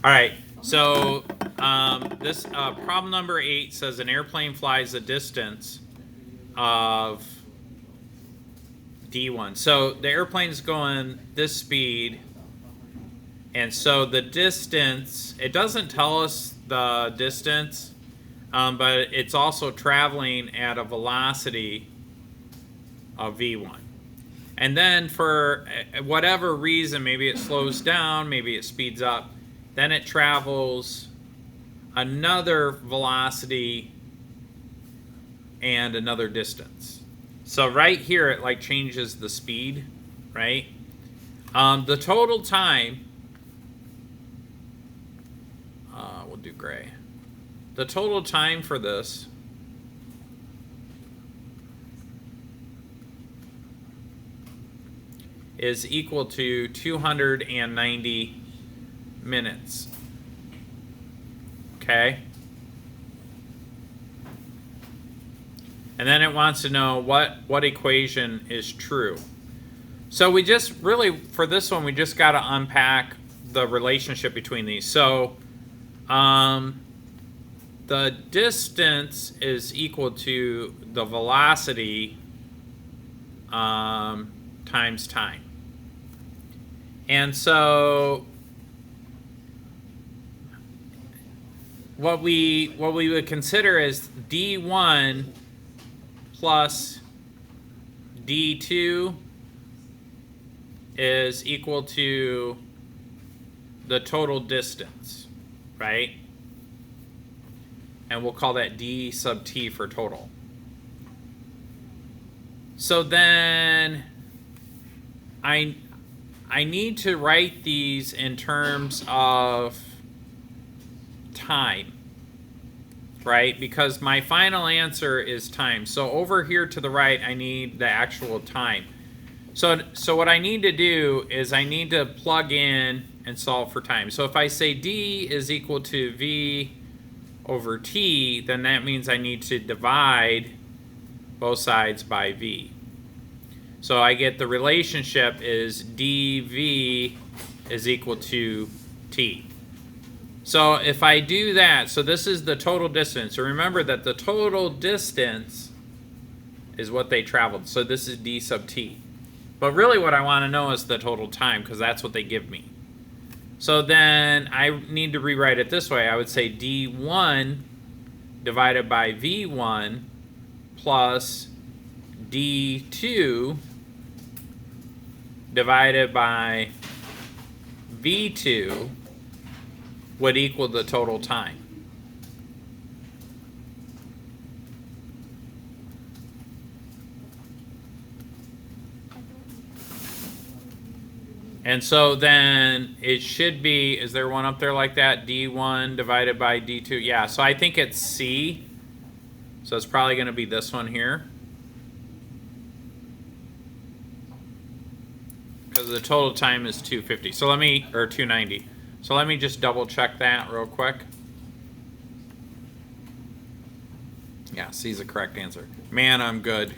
All right. So this problem number 8 says an airplane flies a distance of d1. So the airplane's going this speed, and so the distance, it doesn't tell us the distance, but it's also traveling at a velocity of v1. And then for whatever reason, maybe it slows down, maybe it speeds up, then it travels another velocity and another distance. So right here, it like changes the speed, right? The total time, we'll do gray. The total time for this is equal to 290 minutes. Okay? And then it wants to know what equation is true. So we just really, for this one, we just got to unpack the relationship between these. So the distance is equal to the velocity times time. And so what we would consider is d1 plus d2 is equal to the total distance, right? And we'll call that d sub t for total. So then I need to write these in terms of time, right? Because my final answer is time. So over here to the right, I need the actual time. So what I need to do is I need to plug in and solve for time. So if I say d is equal to v over t, then that means I need to divide both sides by v. So I get the relationship is dv is equal to t. So if I do that, so this is the total distance. So remember that the total distance is what they traveled. So this is d sub t. But really what I want to know is the total time, because that's what they give me. So then I need to rewrite it this way. I would say d1 divided by v1 plus d2 divided by v2 would equal the total time. And so then it should be, is there one up there like that? d1 divided by d2. Yeah, so I think it's C. So it's probably going to be this one here. Because the total time is 250. So let me, or 290. So let me just double check that real quick. Yeah, C is the correct answer. Man, I'm good.